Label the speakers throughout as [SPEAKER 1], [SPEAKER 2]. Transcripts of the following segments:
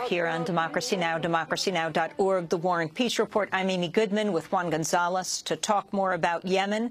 [SPEAKER 1] Here on Democracy Now!, democracynow.org, The War and Peace Report. I'm Amy Goodman with Juan Gonzalez to talk more about Yemen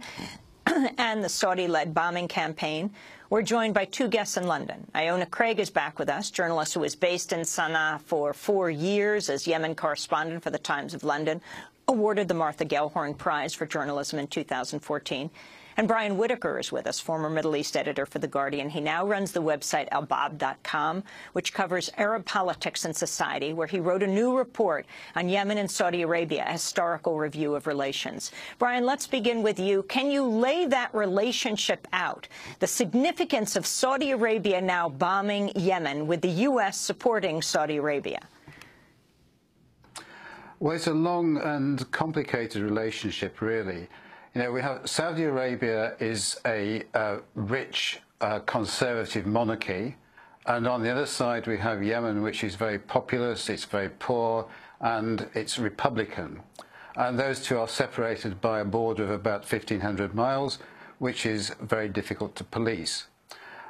[SPEAKER 1] and the Saudi-led bombing campaign. We're joined by two guests in London. Iona Craig is back with us, journalist who was based in Sana'a for 4 years as Yemen correspondent for the Times of London, awarded the Martha Gellhorn Prize for Journalism in 2014. And Brian Whitaker is with us, former Middle East editor for The Guardian. He now runs the website albab.com, which covers Arab politics and society, where he wrote a new report on Yemen and Saudi Arabia, a historical review of relations. Brian, let's begin with you. Can you lay that relationship out, the significance of Saudi Arabia now bombing Yemen, with the U.S. supporting Saudi Arabia?
[SPEAKER 2] Well, it's a long and complicated relationship, really. You know, we have Saudi Arabia is a rich, conservative monarchy, and on the other side we have Yemen, which is very populous, it's very poor, and it's Republican. And those two are separated by a border of about 1,500 miles, which is very difficult to police.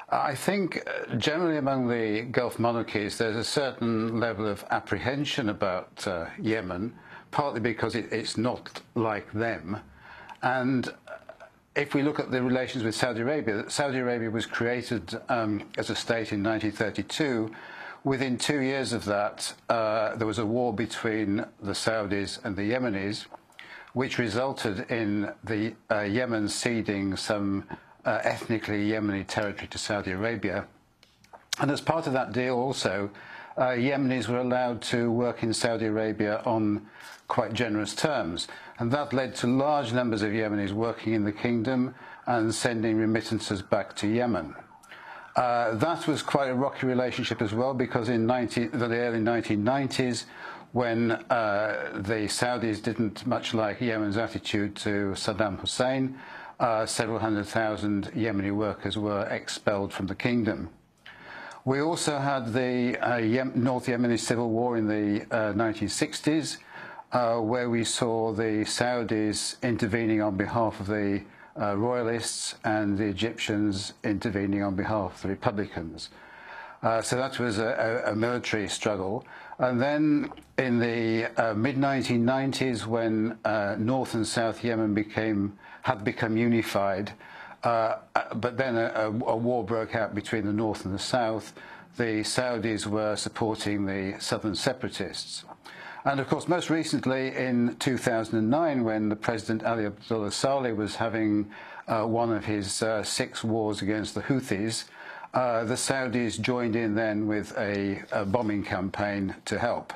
[SPEAKER 2] I think generally among the Gulf monarchies there's a certain level of apprehension about Yemen, partly because it's not like them. And if we look at the relations with Saudi Arabia was created as a state in 1932. Within 2 years of that, there was a war between the Saudis and the Yemenis, which resulted in the Yemen ceding some ethnically Yemeni territory to Saudi Arabia. And as part of that deal also, Yemenis were allowed to work in Saudi Arabia on quite generous terms. And that led to large numbers of Yemenis working in the kingdom and sending remittances back to Yemen. That was quite a rocky relationship as well, because in the early 1990s, when the Saudis didn't much like Yemen's attitude to Saddam Hussein, several 100,000 Yemeni workers were expelled from the kingdom. We also had the North Yemeni civil war in the 1960s, where we saw the Saudis intervening on behalf of the royalists and the Egyptians intervening on behalf of the Republicans. So that was a military struggle. And then in the mid-1990s, when North and South Yemen had become unified, but then a war broke out between the North and the South, the Saudis were supporting the southern separatists. And of course, most recently in 2009, when the President Ali Abdullah Saleh was having one of his 6 wars against the Houthis, the Saudis joined in then with a bombing campaign to help.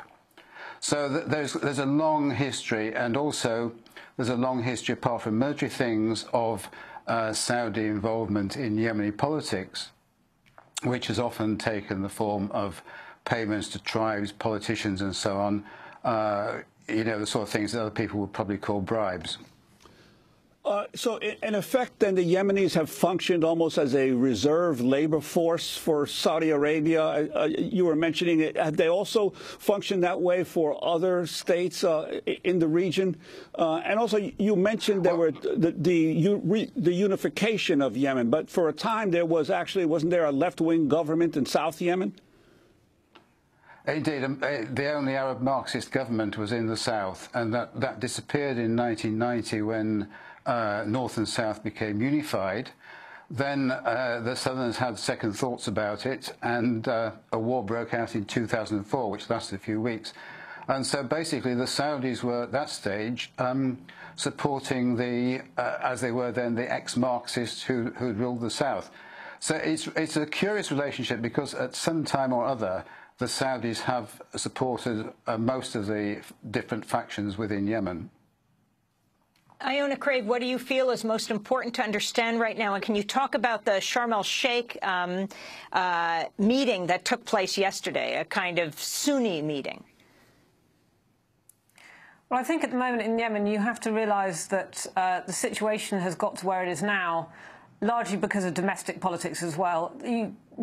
[SPEAKER 2] So there's a long history, and also there's a long history, apart from military things, of Saudi involvement in Yemeni politics, which has often taken the form of payments to tribes, politicians and so on. You know, the sort of things that other people would probably call bribes.
[SPEAKER 3] So, in effect, then, the Yemenis have functioned almost as a reserve labor force for Saudi Arabia. You were mentioning it. Have they also functioned that way for other states in the region? And also, you mentioned there were the unification of Yemen, but for a time there was wasn't there a left-wing government in South Yemen?
[SPEAKER 2] Indeed, the only Arab Marxist government was in the south, and that disappeared in 1990 when North and South became unified. Then the Southerners had second thoughts about it, and a war broke out in 2004, which lasted a few weeks. And so basically the Saudis were at that stage supporting as they were then, the ex-Marxists who ruled the South. So it's a curious relationship, because at some time or other, the Saudis have supported most of the different factions within Yemen.
[SPEAKER 1] Iona Craig, what do you feel is most important to understand right now? And can you talk about the Sharm el-Sheikh meeting that took place yesterday, a kind of Sunni meeting?
[SPEAKER 4] Well, I think at the moment in Yemen, you have to realise that the situation has got to where it is now, largely because of domestic politics as well.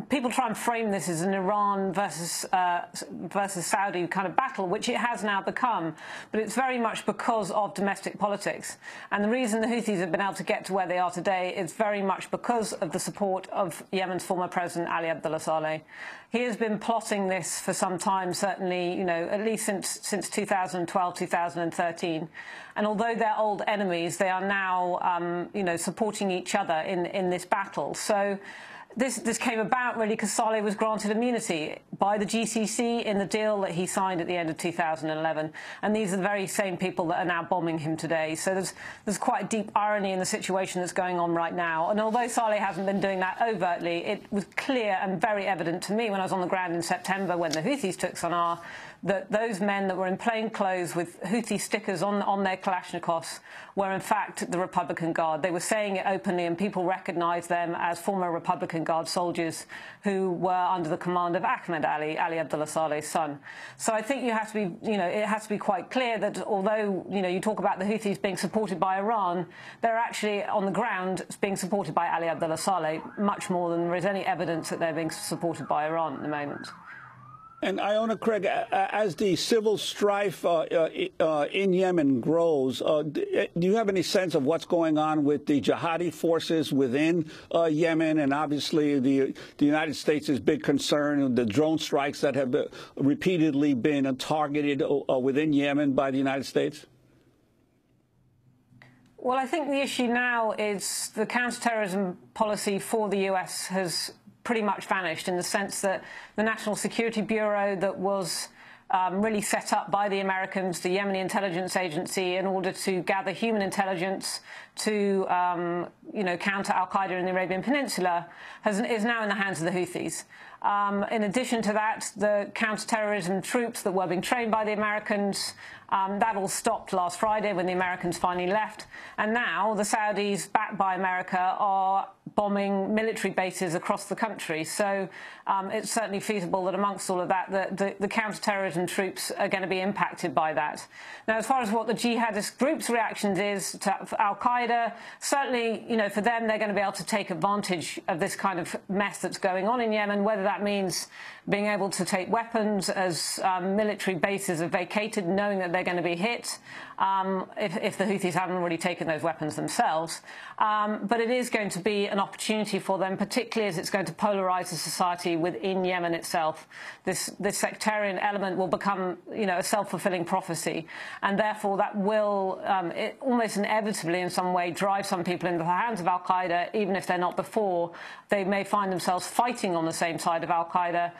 [SPEAKER 4] people try and frame this as an Iran versus Saudi kind of battle, which it has now become, but it's very much because of domestic politics. And the reason the Houthis have been able to get to where they are today is very much because of the support of Yemen's former president, Ali Abdullah Saleh. He has been plotting this for some time, certainly, at least since 2012, 2013. And although they're old enemies, they are now, supporting each other in this battle. So this came about really because Saleh was granted immunity by the GCC in the deal that he signed at the end of 2011. And these are the very same people that are now bombing him today. So there's quite a deep irony in the situation that's going on right now. And although Saleh hasn't been doing that overtly, it was clear and very evident to me when I was on the ground in September when the Houthis took Sana'a that those men that were in plain clothes with Houthi stickers on their Kalashnikovs were in fact the Republican Guard. They were saying it openly, and people recognised them as former Republican Guard soldiers who were under the command of Ahmed Ali Abdullah Saleh's son. So I think you have to be, it has to be quite clear that although, you talk about the Houthis being supported by Iran, they're actually on the ground being supported by Ali Abdullah Saleh much more than there is any evidence that they're being supported by Iran at the moment.
[SPEAKER 3] And Iona Craig, as the civil strife in Yemen grows, do you have any sense of what's going on with the jihadi forces within Yemen? And obviously, the United States' big concern, the drone strikes that have repeatedly been targeted within Yemen by the United States?
[SPEAKER 4] Well, I think the issue now is the counterterrorism policy for the US has pretty much vanished, in the sense that the National Security Bureau that was really set up by the Americans, the Yemeni intelligence agency, in order to gather human intelligence to, counter al-Qaeda in the Arabian Peninsula, is now in the hands of the Houthis. In addition to that, the counter-terrorism troops that were being trained by the Americans, that all stopped last Friday when the Americans finally left. And now the Saudis, backed by America, are bombing military bases across the country. So it's certainly feasible that amongst all of that, the counter-terrorism troops are going to be impacted by that. Now, as far as what the jihadist group's reactions is to al-Qaeda, certainly, for them, they're going to be able to take advantage of this kind of mess that's going on in Yemen, whether that means being able to take weapons as military bases are vacated, knowing that they're going to be hit, if the Houthis haven't already taken those weapons themselves. But it is going to be an opportunity for them, particularly as it's going to polarize the society within Yemen itself. This sectarian element will become, a self-fulfilling prophecy, and therefore that will almost inevitably in some way drive some people into the hands of al-Qaeda, even if they're not before. They may find themselves fighting on the same side of al-Qaeda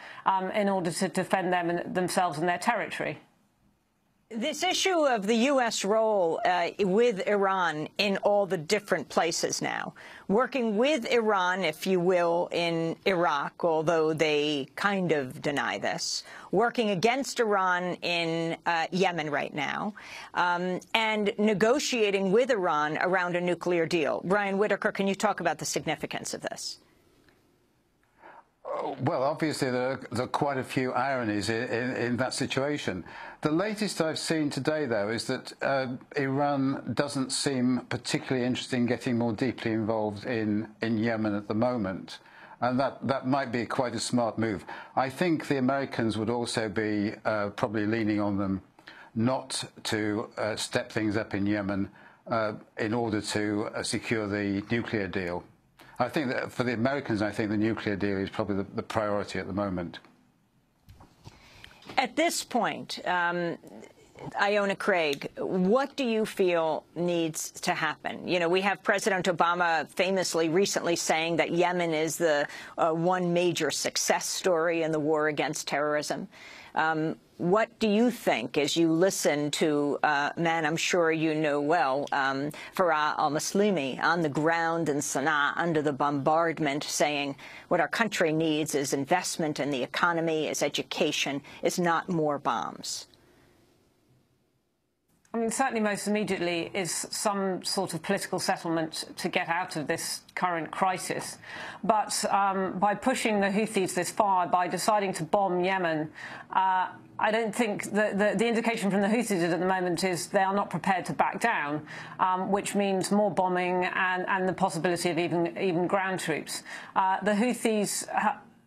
[SPEAKER 4] in order to defend themselves and their territory.
[SPEAKER 1] This issue of the U.S. role with Iran in all the different places now, working with Iran, if you will, in Iraq, although they kind of deny this, working against Iran in Yemen right now, and negotiating with Iran around a nuclear deal. Brian Whitaker, can you talk about the significance of this?
[SPEAKER 2] Well, obviously, there are quite a few ironies in that situation. The latest I've seen today, though, is that Iran doesn't seem particularly interested in getting more deeply involved in Yemen at the moment. And that might be quite a smart move. I think the Americans would also be probably leaning on them not to step things up in Yemen in order to secure the nuclear deal. I think that for the Americans, I think the nuclear deal is probably the priority at the moment.
[SPEAKER 1] At this point, Iona Craig, what do you feel needs to happen? We have President Obama famously recently saying that Yemen is the one major success story in the war against terrorism. What do you think, as you listen to a man I'm sure you know well, Farah al-Muslimi, on the ground in Sana'a under the bombardment, saying what our country needs is investment in the economy, is education, is not more bombs?
[SPEAKER 4] I mean, certainly most immediately is some sort of political settlement to get out of this current crisis. But by pushing the Houthis this far, by deciding to bomb Yemen, I don't think the indication from the Houthis at the moment is they are not prepared to back down, which means more bombing and the possibility of even ground troops. The Houthis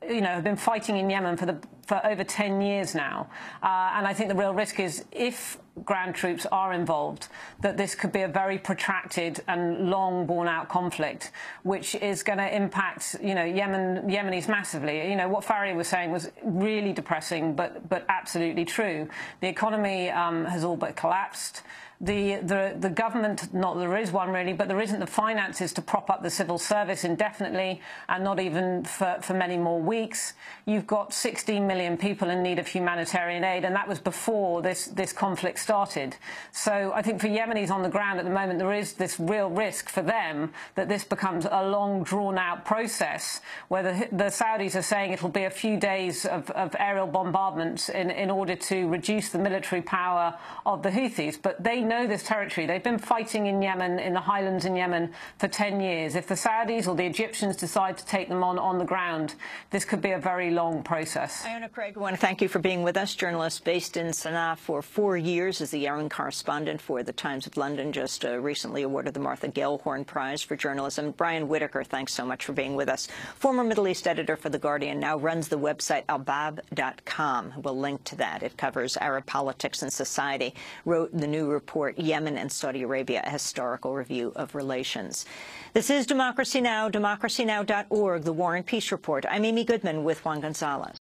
[SPEAKER 4] have been fighting in Yemen for over 10 years now. And I think the real risk is if ground troops are involved, that this could be a very protracted and long, borne-out conflict, which is going to impact, Yemenis massively. What Faria was saying was really depressing, but absolutely true. The economy has all but collapsed. The government, not that there is one really, but there isn't the finances to prop up the civil service indefinitely, and not even for many more weeks. You've got 16 million people in need of humanitarian aid, and that was before this conflict started. So I think for Yemenis on the ground at the moment, there is this real risk for them that this becomes a long, drawn-out process where the Saudis are saying it will be a few days of aerial bombardments in order to reduce the military power of the Houthis. But they know this territory. They've been fighting in Yemen, in the highlands in Yemen, for 10 years. If the Saudis or the Egyptians decide to take them on the ground, this could be a very long process.
[SPEAKER 1] Iona Craig, I want to thank you for being with us. Journalist based in Sana'a for 4 years as the Yemen correspondent for the Times of London, just recently awarded the Martha Gellhorn Prize for Journalism. Brian Whitaker, thanks so much for being with us. Former Middle East editor for The Guardian, now runs the website albab.com. We'll link to that. It covers Arab politics and society. Wrote the new report, Yemen and Saudi Arabia, a historical review of relations. This is Democracy Now!, democracynow.org, The War and Peace Report. I'm Amy Goodman with Juan Gonzalez.